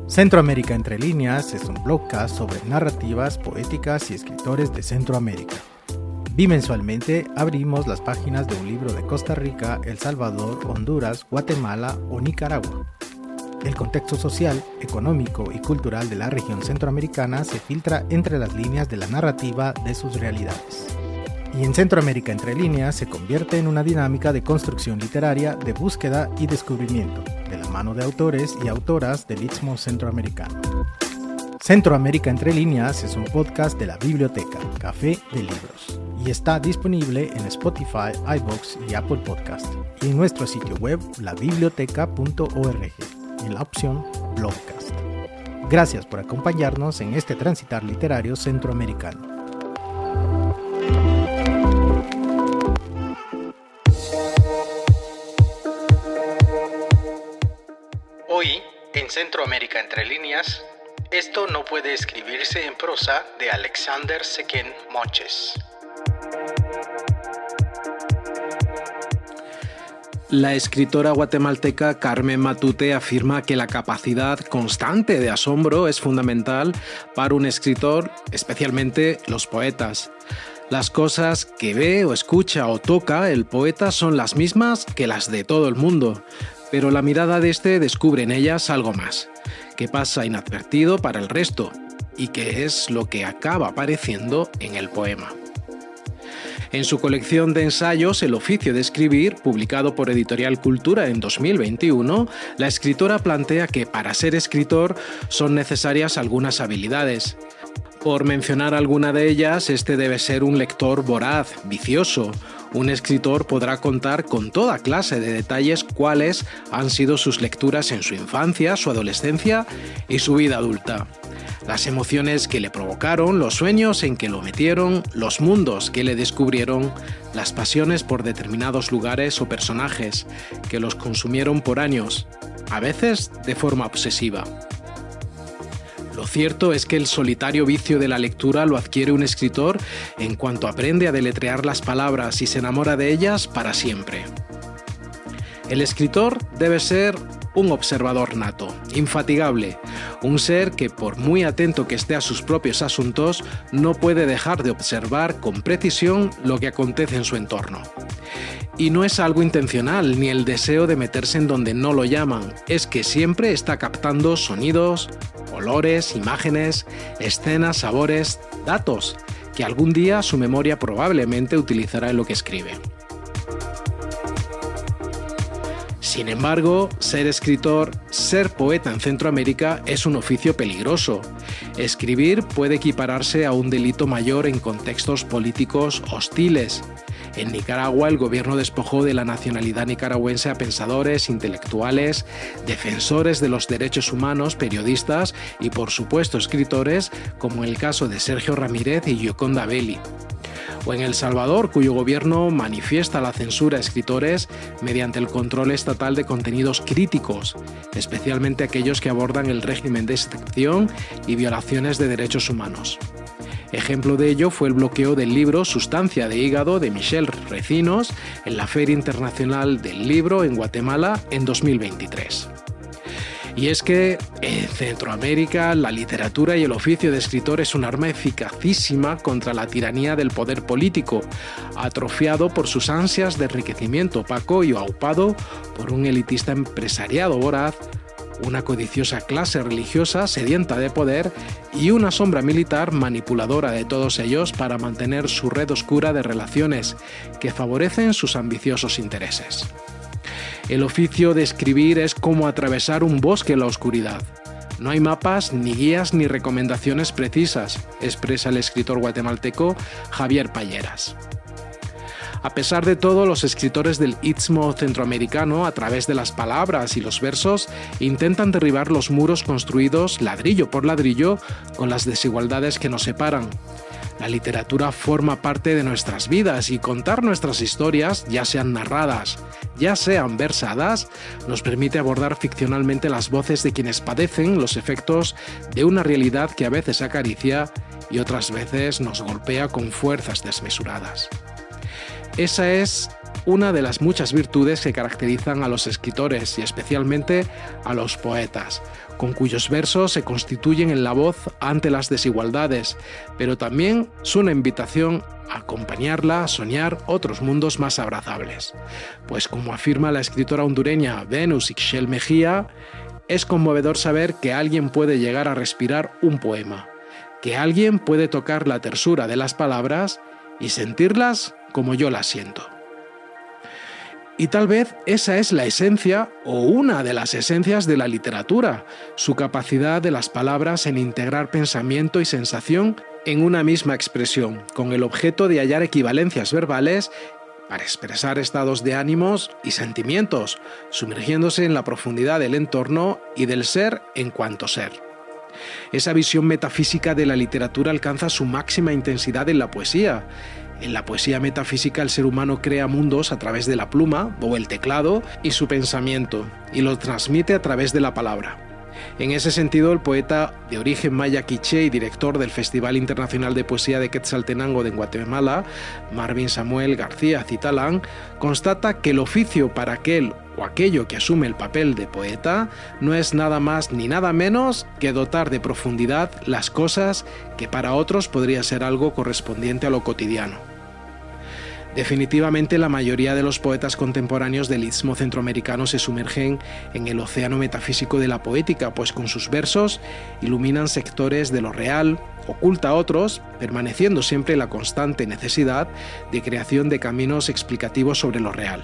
Centroamérica Entre Líneas es un blogcast sobre narrativas poéticas y escritores de Centroamérica. Bimensualmente abrimos las páginas de un libro de Costa Rica, El Salvador, Honduras, Guatemala o Nicaragua. El contexto social, económico y cultural de la región centroamericana se filtra entre las líneas de la narrativa de sus realidades. Y en Centroamérica Entre Líneas se convierte en una dinámica de construcción literaria, de búsqueda y descubrimiento, de la mano de autores y autoras del Istmo Centroamericano. Centroamérica Entre Líneas es un podcast de la Biblioteca, Café de Libros, y está disponible en Spotify, iVoox y Apple Podcast, y en nuestro sitio web labiblioteca.org, en la opción Blogcast. Gracias por acompañarnos en este transitar literario centroamericano. Hoy, en Centroamérica Entre Líneas, Esto no puede escribirse en prosa, de Alexander Sequén Moches. La escritora guatemalteca Carmen Matute afirma que la capacidad constante de asombro es fundamental para un escritor, especialmente los poetas. Las cosas que ve o escucha o toca el poeta son las mismas que las de todo el mundo, pero la mirada de este descubre en ellas algo más, que pasa inadvertido para el resto y que es lo que acaba apareciendo en el poema. En su colección de ensayos El oficio de escribir, publicado por Editorial Cultura en 2021, la escritora plantea que para ser escritor son necesarias algunas habilidades. Por mencionar alguna de ellas, este debe ser un lector voraz, vicioso. Un escritor podrá contar con toda clase de detalles cuáles han sido sus lecturas en su infancia, su adolescencia y su vida adulta. Las emociones que le provocaron, los sueños en que lo metieron, los mundos que le descubrieron, las pasiones por determinados lugares o personajes que los consumieron por años, a veces de forma obsesiva. Lo cierto es que el solitario vicio de la lectura lo adquiere un escritor en cuanto aprende a deletrear las palabras y se enamora de ellas para siempre. El escritor debe ser un observador nato, infatigable, un ser que por muy atento que esté a sus propios asuntos, no puede dejar de observar con precisión lo que acontece en su entorno. Y no es algo intencional, ni el deseo de meterse en donde no lo llaman, es que siempre está captando sonidos, olores, imágenes, escenas, sabores, datos, que algún día su memoria probablemente utilizará en lo que escribe. Sin embargo, ser escritor, ser poeta en Centroamérica es un oficio peligroso. Escribir puede equipararse a un delito mayor en contextos políticos hostiles. En Nicaragua, el gobierno despojó de la nacionalidad nicaragüense a pensadores, intelectuales, defensores de los derechos humanos, periodistas y, por supuesto, escritores, como en el caso de Sergio Ramírez y Gioconda Belli. O en El Salvador, cuyo gobierno manifiesta la censura a escritores mediante el control estatal de contenidos críticos, especialmente aquellos que abordan el régimen de excepción y violaciones de derechos humanos. Ejemplo de ello fue el bloqueo del libro Sustancia de hígado de Michel Recinos en la Feria Internacional del Libro en Guatemala en 2023. Y es que en Centroamérica la literatura y el oficio de escritor es un arma eficacísima contra la tiranía del poder político, atrofiado por sus ansias de enriquecimiento opaco y aupado por un elitista empresariado voraz, una codiciosa clase religiosa sedienta de poder y una sombra militar manipuladora de todos ellos para mantener su red oscura de relaciones que favorecen sus ambiciosos intereses. El oficio de escribir es como atravesar un bosque en la oscuridad. No hay mapas, ni guías, ni recomendaciones precisas, expresa el escritor guatemalteco Javier Palleras. A pesar de todo, los escritores del Istmo Centroamericano, a través de las palabras y los versos, intentan derribar los muros construidos ladrillo por ladrillo con las desigualdades que nos separan. La literatura forma parte de nuestras vidas y contar nuestras historias, ya sean narradas, ya sean versadas, nos permite abordar ficcionalmente las voces de quienes padecen los efectos de una realidad que a veces acaricia y otras veces nos golpea con fuerzas desmesuradas. Esa es una de las muchas virtudes que caracterizan a los escritores y especialmente a los poetas, con cuyos versos se constituyen en la voz ante las desigualdades, pero también son una invitación a acompañarla a soñar otros mundos más abrazables. Pues como afirma la escritora hondureña Venus Ixchel Mejía, es conmovedor saber que alguien puede llegar a respirar un poema, que alguien puede tocar la tersura de las palabras y sentirlas como yo las siento. Y tal vez esa es la esencia o una de las esencias de la literatura, su capacidad de las palabras en integrar pensamiento y sensación en una misma expresión, con el objeto de hallar equivalencias verbales para expresar estados de ánimos y sentimientos, sumergiéndose en la profundidad del entorno y del ser en cuanto ser. Esa visión metafísica de la literatura alcanza su máxima intensidad en la poesía. En la poesía metafísica el ser humano crea mundos a través de la pluma o el teclado y su pensamiento, y los transmite a través de la palabra. En ese sentido, el poeta de origen maya quiché y director del Festival Internacional de Poesía de Quetzaltenango de Guatemala, Marvin Samuel García Citalán, constata que el oficio para aquel o aquello que asume el papel de poeta no es nada más ni nada menos que dotar de profundidad las cosas que para otros podría ser algo correspondiente a lo cotidiano. Definitivamente la mayoría de los poetas contemporáneos del istmo centroamericano se sumergen en el océano metafísico de la poética, pues con sus versos iluminan sectores de lo real, oculta otros, permaneciendo siempre la constante necesidad de creación de caminos explicativos sobre lo real.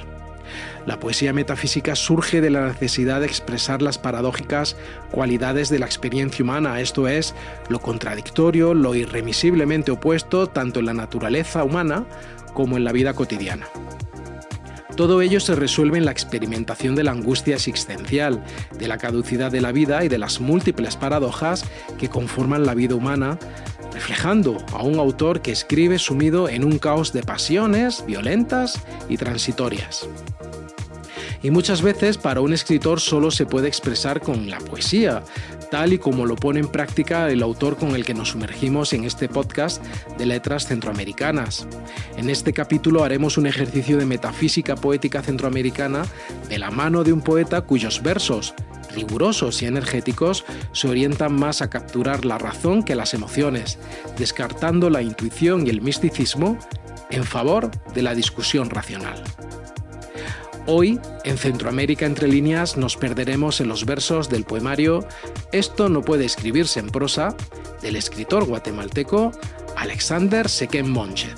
La poesía metafísica surge de la necesidad de expresar las paradójicas cualidades de la experiencia humana, esto es, lo contradictorio, lo irremisiblemente opuesto tanto en la naturaleza humana como en la vida cotidiana. Todo ello se resuelve en la experimentación de la angustia existencial, de la caducidad de la vida y de las múltiples paradojas que conforman la vida humana, reflejando a un autor que escribe sumido en un caos de pasiones violentas y transitorias. Y muchas veces para un escritor solo se puede expresar con la poesía, tal y como lo pone en práctica el autor con el que nos sumergimos en este podcast de letras centroamericanas. En este capítulo haremos un ejercicio de metafísica poética centroamericana de la mano de un poeta cuyos versos, rigurosos y energéticos, se orientan más a capturar la razón que las emociones, descartando la intuición y el misticismo en favor de la discusión racional. Hoy, en Centroamérica entre líneas, nos perderemos en los versos del poemario Esto no puede escribirse en prosa, del escritor guatemalteco Alexander Sequén Monchez.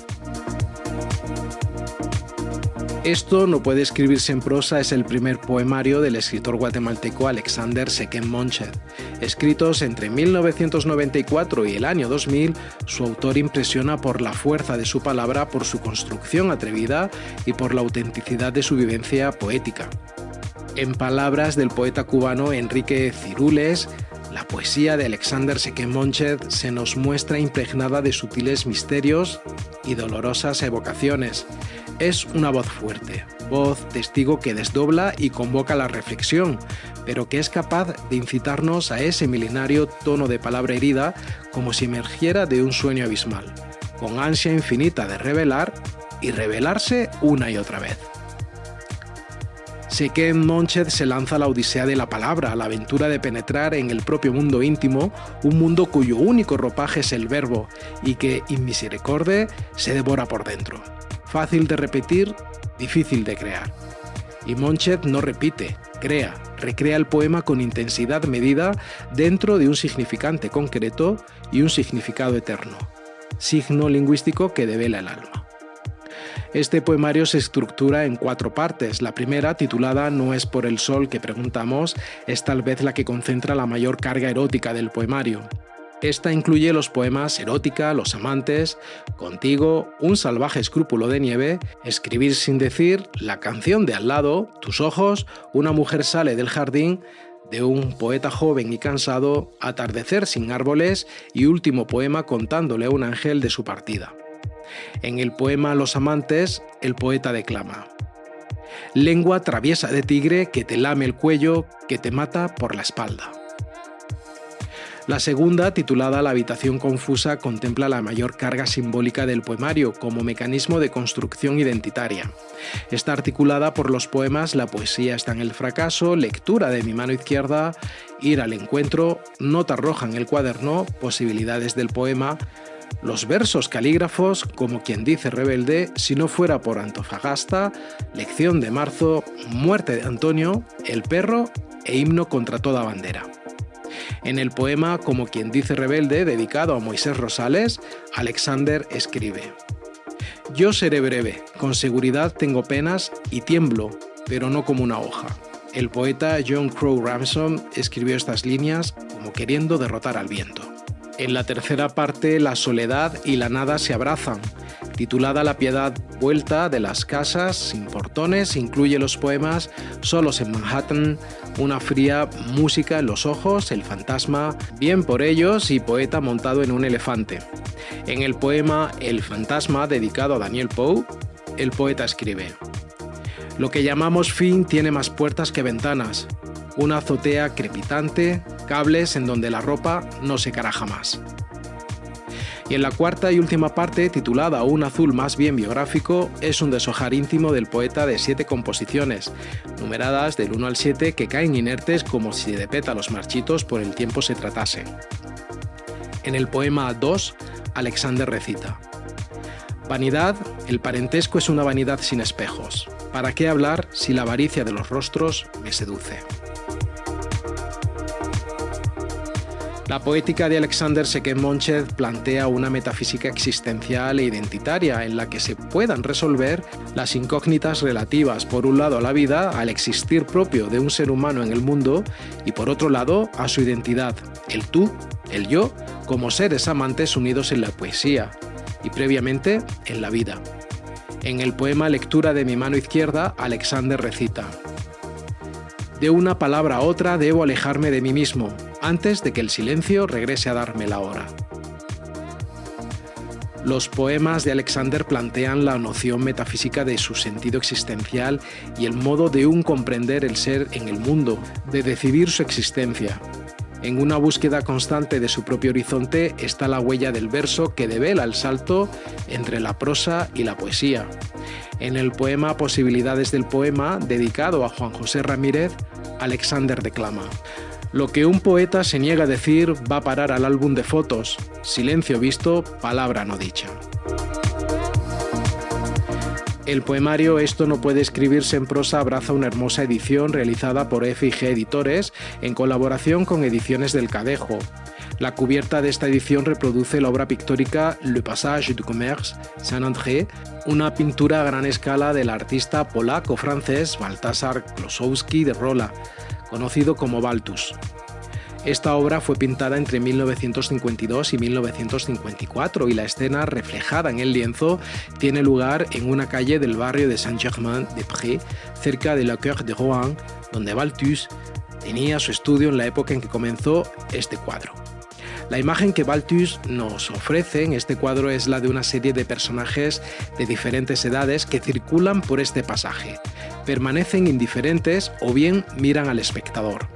Esto no puede escribirse en prosa es el primer poemario del escritor guatemalteco Alexander Sequén Monchez. Escritos entre 1994 y el año 2000, su autor impresiona por la fuerza de su palabra, por su construcción atrevida y por la autenticidad de su vivencia poética. En palabras del poeta cubano Enrique Cirules, la poesía de Alexander Sequén Monchez se nos muestra impregnada de sutiles misterios y dolorosas evocaciones. Es una voz fuerte, voz testigo que desdobla y convoca la reflexión, pero que es capaz de incitarnos a ese milenario tono de palabra herida como si emergiera de un sueño abismal, con ansia infinita de revelar y revelarse una y otra vez. Sequén Monchez se lanza a la odisea de la palabra, a la aventura de penetrar en el propio mundo íntimo, un mundo cuyo único ropaje es el verbo y que, in misericorde, se devora por dentro. Fácil de repetir, difícil de crear. Y Monchez no repite, crea, recrea el poema con intensidad medida dentro de un significante concreto y un significado eterno, signo lingüístico que devela el alma. Este poemario se estructura en 4 partes. La primera, titulada No es por el sol que preguntamos, es tal vez la que concentra la mayor carga erótica del poemario. Esta incluye los poemas Erótica, Los amantes, Contigo, Un salvaje escrúpulo de nieve, Escribir sin decir, La canción de al lado, Tus ojos, Una mujer sale del jardín, De un poeta joven y cansado, Atardecer sin árboles y último poema contándole a un ángel de su partida. En el poema Los amantes, el poeta declama: lengua traviesa de tigre que te lame el cuello, que te mata por la espalda. La segunda, titulada La habitación confusa, contempla la mayor carga simbólica del poemario como mecanismo de construcción identitaria. Está articulada por los poemas La poesía está en el fracaso, Lectura de mi mano izquierda, Ir al encuentro, Nota roja en el cuaderno, Posibilidades del poema, los versos calígrafos, Como quien dice rebelde, Si no fuera por Antofagasta, Lección de marzo, Muerte de Antonio, El perro e Himno contra toda bandera. En el poema Como quien dice rebelde, dedicado a Moisés Rosales, Alexander escribe: Yo seré breve, con seguridad tengo penas y tiemblo, pero no como una hoja. El poeta John Crowe Ramsden escribió estas líneas como queriendo derrotar al viento. En la tercera parte, la soledad y la nada se abrazan. Titulada La piedad vuelta de las casas sin portones, incluye los poemas Solos en Manhattan, Una fría música en los ojos, El fantasma, Bien por ellos y Poeta montado en un elefante. En el poema El fantasma, dedicado a Daniel Poe, el poeta escribe: Lo que llamamos fin tiene más puertas que ventanas, una azotea crepitante, cables en donde la ropa no secará jamás. Y en la cuarta y última parte, titulada Un azul más bien biográfico, es un deshojar íntimo del poeta de 7 composiciones, numeradas del 1 al 7, que caen inertes como si de pétalos marchitos por el tiempo se tratase. En el poema 2, Alexander recita: Vanidad, el parentesco es una vanidad sin espejos. ¿Para qué hablar si la avaricia de los rostros me seduce? La poética de Alexander Sequet-Monchez plantea una metafísica existencial e identitaria en la que se puedan resolver las incógnitas relativas, por un lado, a la vida, al existir propio de un ser humano en el mundo, y por otro lado, a su identidad, el tú, el yo, como seres amantes unidos en la poesía y previamente en la vida. En el poema Lectura de mi mano izquierda, Alexander recita: De una palabra a otra debo alejarme de mí mismo, antes de que el silencio regrese a darme la hora. Los poemas de Alexander plantean la noción metafísica de su sentido existencial y el modo de comprender el ser en el mundo, de decidir su existencia. En una búsqueda constante de su propio horizonte está la huella del verso que devela el salto entre la prosa y la poesía. En el poema Posibilidades del poema, dedicado a Juan José Ramírez, Alexander declama: Lo que un poeta se niega a decir va a parar al álbum de fotos. Silencio visto, palabra no dicha. El poemario Esto no puede escribirse en prosa abraza una hermosa edición realizada por F&G Editores en colaboración con Ediciones del Cadejo. La cubierta de esta edición reproduce la obra pictórica Le Passage du Commerce, Saint-André, una pintura a gran escala del artista polaco-francés Baltasar Klosowski de Rola, conocido como Balthus. Esta obra fue pintada entre 1952 y 1954 y la escena reflejada en el lienzo tiene lugar en una calle del barrio de Saint-Germain-des-Prés, cerca de la Cour de Rouen, donde Balthus tenía su estudio en la época en que comenzó este cuadro. La imagen que Balthus nos ofrece en este cuadro es la de una serie de personajes de diferentes edades que circulan por este pasaje, permanecen indiferentes o bien miran al espectador.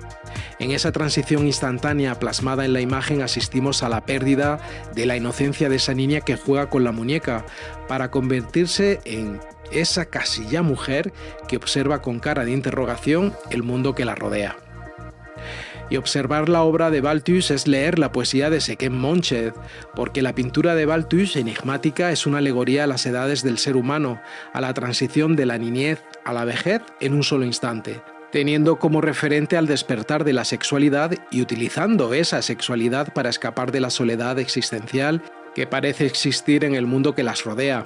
En esa transición instantánea plasmada en la imagen asistimos a la pérdida de la inocencia de esa niña que juega con la muñeca para convertirse en esa casi ya mujer que observa con cara de interrogación el mundo que la rodea. Y observar la obra de Balthus es leer la poesía de Sequet-Monchez, porque la pintura de Balthus, enigmática, es una alegoría a las edades del ser humano, a la transición de la niñez a la vejez en un solo instante, teniendo como referente al despertar de la sexualidad y utilizando esa sexualidad para escapar de la soledad existencial que parece existir en el mundo que las rodea.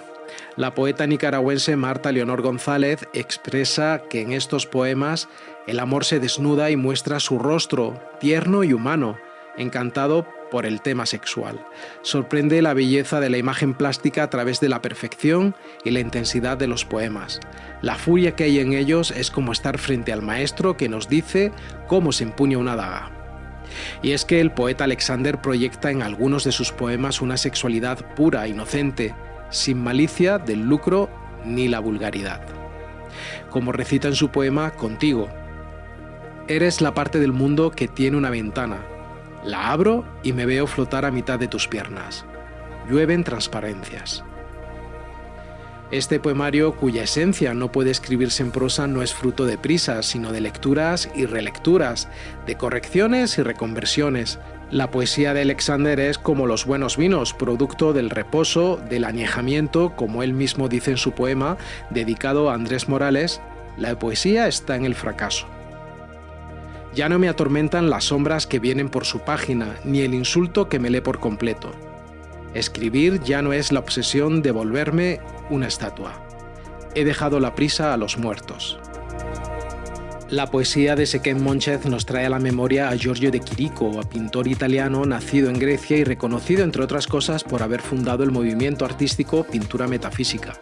La poeta nicaragüense Marta Leonor González expresa que en estos poemas el amor se desnuda y muestra su rostro, tierno y humano, encantado por el tema sexual. Sorprende la belleza de la imagen plástica a través de la perfección y la intensidad de los poemas. La furia que hay en ellos es como estar frente al maestro que nos dice cómo se empuña una daga. Y es que el poeta Alexander proyecta en algunos de sus poemas una sexualidad pura, inocente, sin malicia del lucro ni la vulgaridad. Como recita en su poema Contigo: eres la parte del mundo que tiene una ventana, La abro y me veo flotar a mitad de tus piernas. Llueven transparencias. Este poemario, cuya esencia no puede escribirse en prosa, no es fruto de prisas, sino de lecturas y relecturas, de correcciones y reconversiones. La poesía de Alexander es como los buenos vinos, producto del reposo, del añejamiento, como él mismo dice en su poema, dedicado a Andrés Morales, la poesía está en el fracaso. Ya no me atormentan las sombras que vienen por su página, ni el insulto que me lee por completo. Escribir ya no es la obsesión de volverme una estatua. He dejado la prisa a los muertos. La poesía de Sequen Monchez nos trae a la memoria a Giorgio de Chirico, a pintor italiano nacido en Grecia y reconocido entre otras cosas por haber fundado el movimiento artístico Pintura Metafísica,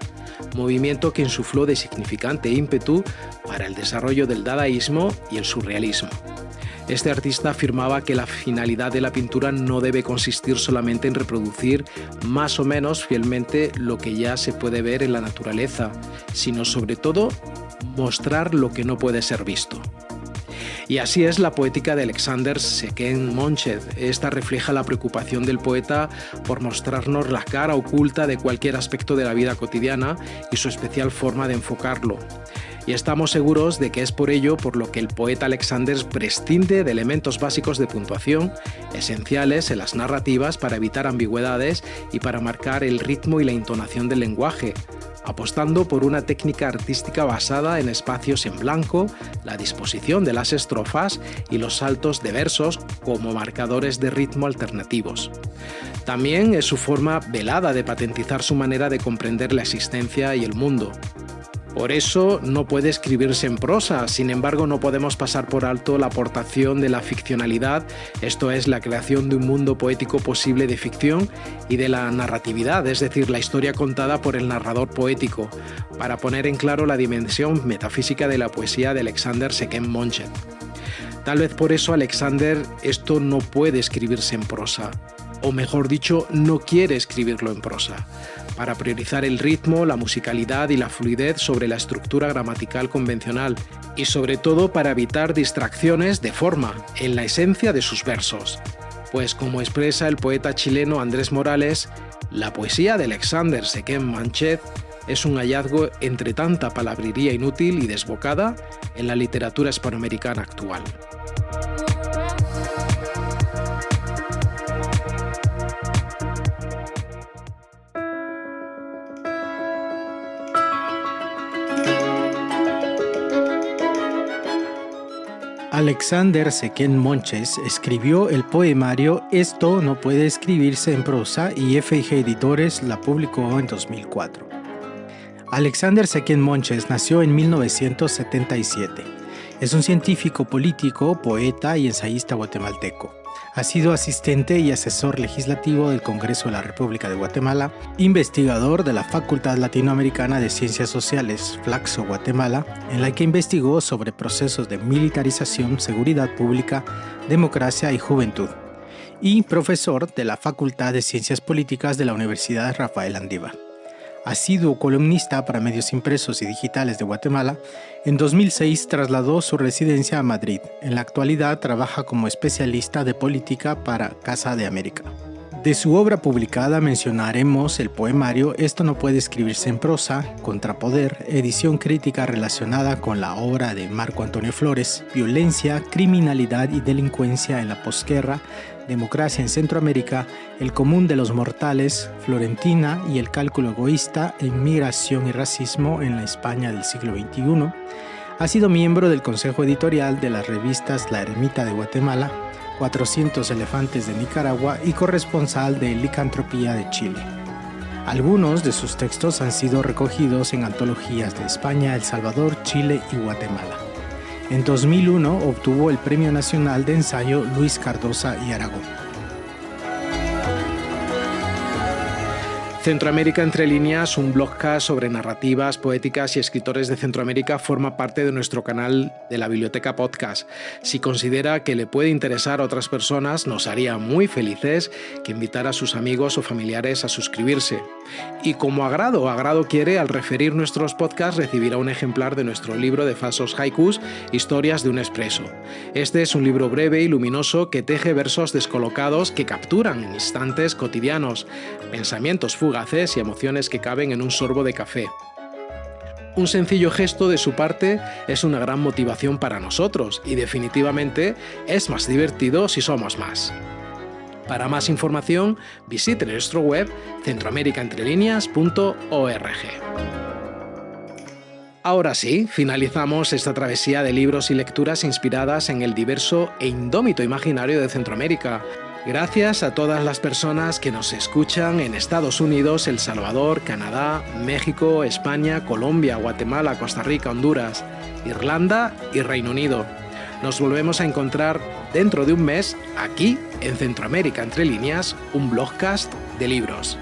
movimiento que insufló de significante ímpetu para el desarrollo del dadaísmo y el surrealismo. Este artista afirmaba que la finalidad de la pintura no debe consistir solamente en reproducir más o menos fielmente lo que ya se puede ver en la naturaleza, sino sobre todo mostrar lo que no puede ser visto. Y así es la poética de Alexander Sequen Monchez. Esta refleja la preocupación del poeta por mostrarnos la cara oculta de cualquier aspecto de la vida cotidiana y su especial forma de enfocarlo. Y estamos seguros de que es por ello por lo que el poeta Alexander prescinde de elementos básicos de puntuación, esenciales en las narrativas para evitar ambigüedades y para marcar el ritmo y la entonación del lenguaje, apostando por una técnica artística basada en espacios en blanco, la disposición de las estrofas y los saltos de versos como marcadores de ritmo alternativos. También es su forma velada de patentizar su manera de comprender la existencia y el mundo. Por eso no puede escribirse en prosa, sin embargo no podemos pasar por alto la aportación de la ficcionalidad, esto es, la creación de un mundo poético posible de ficción, y de la narratividad, es decir, la historia contada por el narrador poético, para poner en claro la dimensión metafísica de la poesía de Alexander Sequen Monchez. Tal vez por eso Alexander esto no puede escribirse en prosa, o mejor dicho, no quiere escribirlo en prosa, para priorizar el ritmo, la musicalidad y la fluidez sobre la estructura gramatical convencional, y sobre todo para evitar distracciones de forma en la esencia de sus versos. Pues como expresa el poeta chileno Andrés Morales, la poesía de Alexander Sequen Monchez es un hallazgo entre tanta palabrería inútil y desbocada en la literatura hispanoamericana actual. Alexander Sequen Monchez escribió el poemario Esto no puede escribirse en prosa y F&G Editores la publicó en 2004. Alexander Sequen Monchez nació en 1977. Es un científico político, poeta y ensayista guatemalteco. Ha sido asistente y asesor legislativo del Congreso de la República de Guatemala, investigador de la Facultad Latinoamericana de Ciencias Sociales, Flaxo, Guatemala, en la que investigó sobre procesos de militarización, seguridad pública, democracia y juventud, y profesor de la Facultad de Ciencias Políticas de la Universidad Rafael Andívar. Asiduo columnista para medios impresos y digitales de Guatemala, en 2006 trasladó su residencia a Madrid. En la actualidad trabaja como especialista de política para Casa de América. De su obra publicada mencionaremos el poemario Esto no puede escribirse en prosa, Contrapoder, edición crítica relacionada con la obra de Marco Antonio Flores, Violencia, criminalidad y delincuencia en la posguerra, Democracia en Centroamérica, El común de los mortales, Florentina y el cálculo egoísta en migración y racismo en la España del siglo XXI. Ha sido miembro del consejo editorial de las revistas La Ermita de Guatemala, 400 elefantes de Nicaragua y corresponsal de Licantropía de Chile. Algunos de sus textos han sido recogidos en antologías de España, El Salvador, Chile y Guatemala. En 2001 obtuvo el Premio Nacional de Ensayo Luis Cardosa y Aragón. Centroamérica entre líneas, un blogcast sobre narrativas, poéticas y escritores de Centroamérica, forma parte de nuestro canal de la Biblioteca Podcast. Si considera que le puede interesar a otras personas, nos haría muy felices que invitara a sus amigos o familiares a suscribirse. Y como agrado quiere, al referir nuestros podcasts recibirá un ejemplar de nuestro libro de falsos haikus, Historias de un expreso. Este es un libro breve y luminoso que teje versos descolocados que capturan instantes cotidianos, pensamientos fugaces y emociones que caben en un sorbo de café. Un sencillo gesto de su parte es una gran motivación para nosotros y definitivamente es más divertido si somos más. Para más información, visite nuestro web centroamericaentrelineas.org. Ahora sí, finalizamos esta travesía de libros y lecturas inspiradas en el diverso e indómito imaginario de Centroamérica. Gracias a todas las personas que nos escuchan en Estados Unidos, El Salvador, Canadá, México, España, Colombia, Guatemala, Costa Rica, Honduras, Irlanda y Reino Unido. Nos volvemos a encontrar dentro de un mes aquí en Centroamérica Entre Líneas, un blogcast de libros.